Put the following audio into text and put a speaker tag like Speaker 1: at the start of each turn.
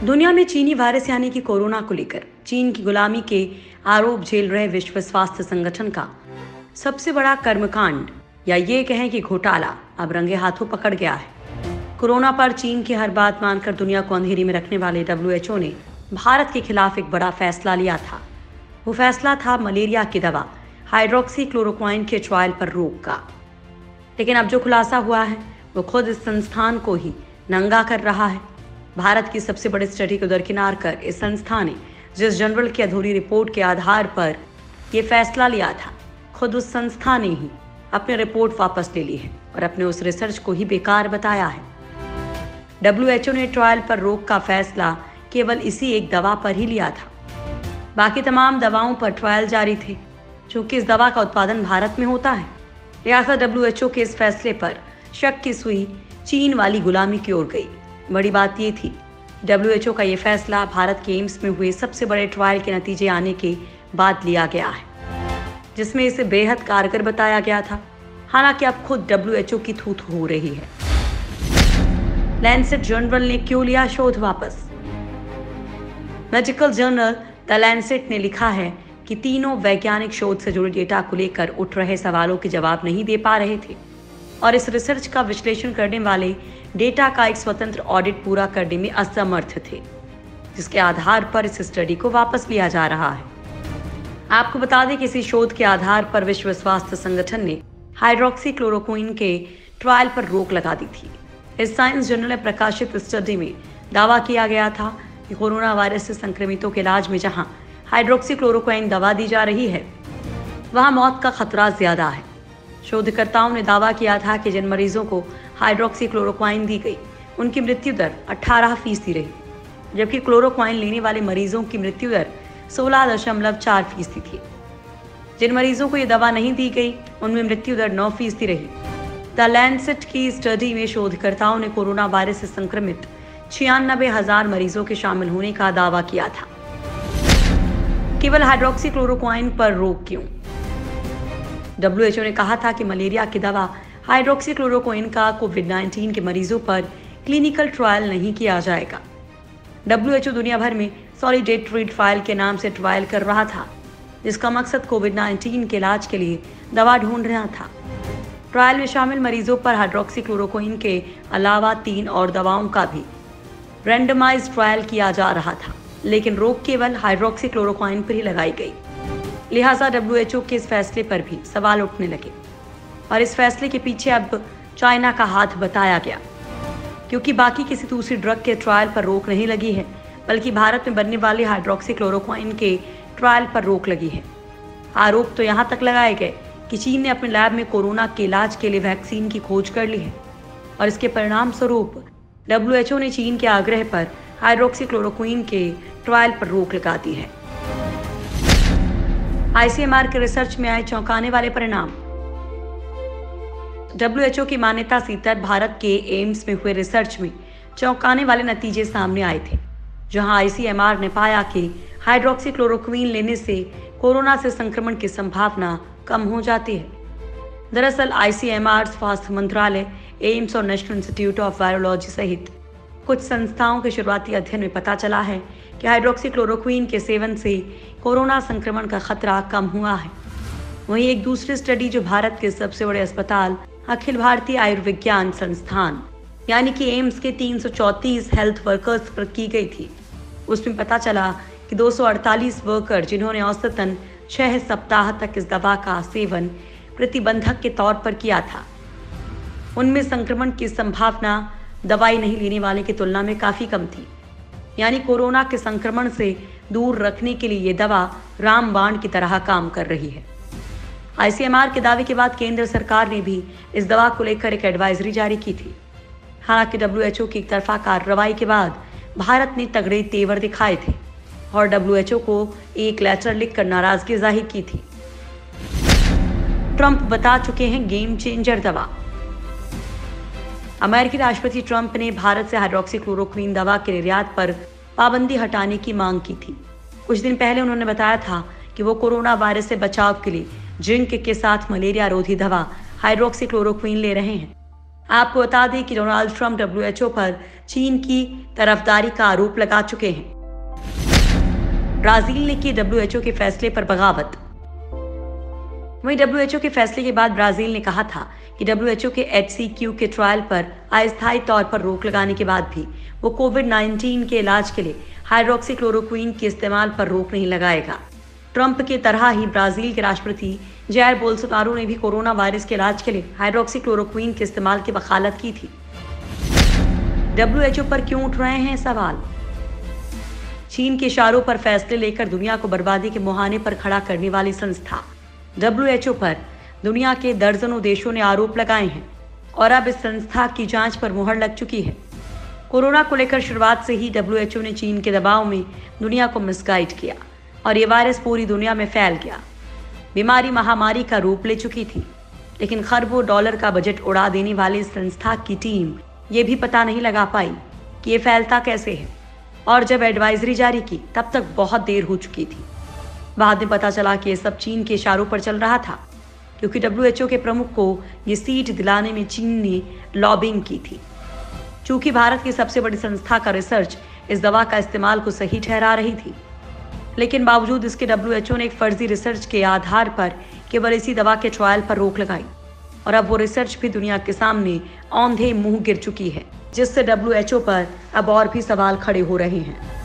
Speaker 1: दुनिया में चीनी वायरस यानी कि कोरोना को लेकर चीन की गुलामी के आरोप झेल रहे विश्व स्वास्थ्य संगठन का सबसे बड़ा कर्मकांड या ये कहें कि घोटाला अब रंगे हाथों पकड़ गया है। कोरोना पर चीन की हर बात मानकर दुनिया को अंधेरी में रखने वाले WHO ने भारत के खिलाफ एक बड़ा फैसला लिया था। वो फैसला था मलेरिया की दवा हाइड्रोक्सीक्लोरोक्वाइन के ट्रायल पर रोक का। लेकिन अब जो खुलासा हुआ है वो खुद इस संस्थान को ही नंगा कर रहा है। भारत की सबसे बड़ी स्टडी को दरकिनार कर इस संस्था ने जिस जनरल की अधूरी रिपोर्ट के आधार पर ये फैसला लिया था, खुद उस संस्था ने ही अपनी रिपोर्ट वापस ले ली है और अपने उस रिसर्च को ही बेकार बताया है। WHO ने ट्रायल पर रोक का फैसला केवल इसी एक दवा पर ही लिया था। बाकी तमाम दवाओं पर ट्रायल जारी थे। चूंकि इस दवा का उत्पादन भारत में होता है, लिहाजा WHO के इस फैसले पर शक की सुई चीन वाली गुलामी की ओर गई। बड़ी बात ये थी, WHO का ये फैसला भारत के एम्स में हुए सबसे बड़े ट्रायल के नतीजे आने के बाद लिया गया है, जिसमें इसे बेहद कारगर बताया गया था। हालांकि अब खुद WHO की थू-थू हो रही है। लैंसेट जर्नल ने क्यों लिया शोध वापस? मेडिकल जर्नल द लैंसेट ने लिखा है कि तीनों वैज्ञानिक शोध से जुड़े डेटा को लेकर उठ रहे सवालों के जवाब नहीं दे पा रहे थे और इस रिसर्च का विश्लेषण करने वाले डेटा का एक स्वतंत्र ऑडिट पूरा करने में असमर्थ थे, जिसके आधार पर इस स्टडी को वापस लिया जा रहा है। आपको बता दें कि इसी शोध के आधार पर विश्व स्वास्थ्य संगठन ने हाइड्रोक्सीक्लोरोक्विन के ट्रायल पर रोक लगा दी थी। इस साइंस जर्नल में प्रकाशित स्टडी में दावा किया गया था कि कोरोना वायरस से संक्रमितों के इलाज में जहां हाइड्रोक्सीक्लोरोक्विन दवा दी जा रही है, वहां मौत का खतरा ज्यादा है। शोधकर्ताओं ने दावा किया था कि जिन मरीजों को हाइड्रोक्सीक्लोरोक्वाइन दी गई, उनकी मृत्यु दर 18% रही, जबकि क्लोरोक्वाइन लेने वाले मरीजों की मृत्यु दर 16.4% थी। जिन मरीजों को ये दवा नहीं दी गई, उनमें मृत्यु दर 9% रही। द लैंसेट की स्टडी में शोधकर्ताओं ने कोरोना वायरस से संक्रमित 96,000 मरीजों के शामिल होने का दावा किया था। केवल हाइड्रोक्सीक्लोरोक्वाइन पर रोक क्यों? WHO ने कहा था कि मलेरिया की दवा हाइड्रोक्सीक्लोरोक्विन का कोविड-19 के मरीजों पर क्लिनिकल ट्रायल नहीं किया जाएगा। WHO दुनिया भर में सॉलिडेटरी ट्रायल के नाम से ट्रायल कर रहा था, जिसका मकसद कोविड-19 के इलाज के लिए दवा ढूंढना था। ट्रायल में शामिल मरीजों पर हाइड्रोक्सीक्लोरोक्विन के अलावा 3 और दवाओं का भी रैंडमाइज्ड ट्रायल किया जा रहा था, लेकिन रोक केवल हाइड्रोक्सीक्लोरोक्विन पर ही लगाई गई। लिहाजा WHO के इस फैसले पर भी सवाल उठने लगे और इस फैसले के पीछे अब चाइना का हाथ बताया गया, क्योंकि बाकी किसी दूसरी ड्रग के ट्रायल पर रोक नहीं लगी है, बल्कि भारत में बनने वाले हाइड्रोक्सीक्लोरोक्विन के ट्रायल पर रोक लगी है। आरोप तो यहाँ तक लगाए गए कि चीन ने अपने लैब में कोरोना के इलाज के लिए वैक्सीन की खोज कर ली है और इसके परिणाम स्वरूप WHO ने चीन के आग्रह पर हाइड्रोक्सीक्लोरोक्विन के ट्रायल पर रोक लगा दी है। ICMR के रिसर्च में आए चौंकाने वाले परिणाम। WHO की मान्यता से तब भारत के एम्स में हुए रिसर्च में चौंकाने वाले नतीजे सामने आए थे, जहां ICMR ने पाया कि हाइड्रोक्सीक्लोरोक्विन लेने से कोरोना से संक्रमण की संभावना कम हो जाती है। दरअसल ICMR, स्वास्थ्य मंत्रालय, एम्स और नेशनल इंस्टीट्यूट ऑफ वायरोलॉजी सहित कुछ संस्थाओं के शुरुआती अध्ययन में पता चला है कि हाइड्रोक्सीक्लोरोक्विन के सेवन से कोरोना संक्रमण का खतरा कम हुआ है। वहीं एक दूसरी स्टडी जो भारत के सबसे बड़े अस्पताल अखिल भारतीय आयुर्विज्ञान संस्थान यानी कि एम्स के 334 हेल्थ वर्कर्स पर की गई थी, उसमें पता चला कि 248 वर्कर जिन्होंने औसतन 6 सप्ताह तक इस दवा का सेवन प्रतिबंधक के तौर पर किया था, उनमें संक्रमण की संभावना दवाई नहीं लेने वाले की तुलना में काफी कम थी। यानी कोरोना के संक्रमण से दूर रखने के लिए ये दवा रामबाण की तरह काम कर रही है। ICMR के दावे के बाद केंद्र सरकार ने भी इस दवा को लेकर एक एडवाइजरी जारी की थी। हालांकि WHO की एकतरफा कार्रवाई के बाद भारत ने तगड़े तेवर दिखाए थे और WHO को एक लेटर लिखकर नाराजगी जाहिर की थी। ट्रंप बता चुके हैं गेम चेंजर दवा। अमेरिकी राष्ट्रपति ट्रंप ने भारत से हाइड्रोक्सीक्लोरोक्विन दवा के निर्यात पर पाबंदी हटाने की मांग की थी। कुछ दिन पहले उन्होंने बताया था कि वो कोरोना वायरस से बचाव के लिए जिंक के साथ मलेरिया रोधी दवा हाइड्रोक्सीक्लोरोक्विन ले रहे हैं। आपको बता दें कि डोनाल्ड ट्रंप WHO पर चीन की तरफदारी का आरोप लगा चुके हैं। ब्राजील ने की WHO के फैसले पर बगावत। वहीं WHO के फैसले के बाद ब्राजील ने कहा था कि WHO के HCQ के ट्रायल पर अस्थायी तौर पर रोक लगाने के बाद भी वो कोविड-19 के इलाज के लिए हाइड्रोक्सीक्लोरोक्वीन के इस्तेमाल पर रोक नहीं लगाएगा। ट्रंप की तरह ही ब्राजील के राष्ट्रपति जायर बोल्सोनारो ने भी कोरोना वायरस के इलाज के लिए हाइड्रोक्सीक्लोरोक्वीन के इस्तेमाल की वकालत की थी। WHO पर क्यों उठ रहे हैं सवाल? चीन के इशारों पर फैसले लेकर दुनिया को बर्बादी के मुहाने पर खड़ा करने वाली संस्था WHO पर दुनिया के दर्जनों देशों ने आरोप लगाए हैं और अब इस संस्था की जांच पर मुहर लग चुकी है। कोरोना को लेकर शुरुआत से ही WHO ने चीन के दबाव में दुनिया को मिसगाइड किया और ये वायरस पूरी दुनिया में फैल गया। बीमारी महामारी का रूप ले चुकी थी, लेकिन खरबों डॉलर का बजट उड़ा देने वाली इस संस्था की टीम ये भी पता नहीं लगा पाई कि ये फैलता कैसे है, और जब एडवाइजरी जारी की तब तक बहुत देर हो चुकी थी। बाद में पता चला कि ये सब चीन के इशारों पर चल रहा था, क्योंकि WHO के प्रमुख को ये सीट दिलाने में चीन ने लॉबिंग की थी। चूंकि भारत की सबसे बड़ी संस्था का रिसर्च इस दवा का इस्तेमाल को सही ठहरा रही थी, लेकिन बावजूद इसके WHO ने एक फर्जी रिसर्च के आधार पर केवल इसी दवा के ट्रायल पर रोक लगाई, और अब वो रिसर्च भी दुनिया के सामने औंधे मुंह गिर चुकी है, जिससे WHO पर अब और भी सवाल खड़े हो रहे हैं।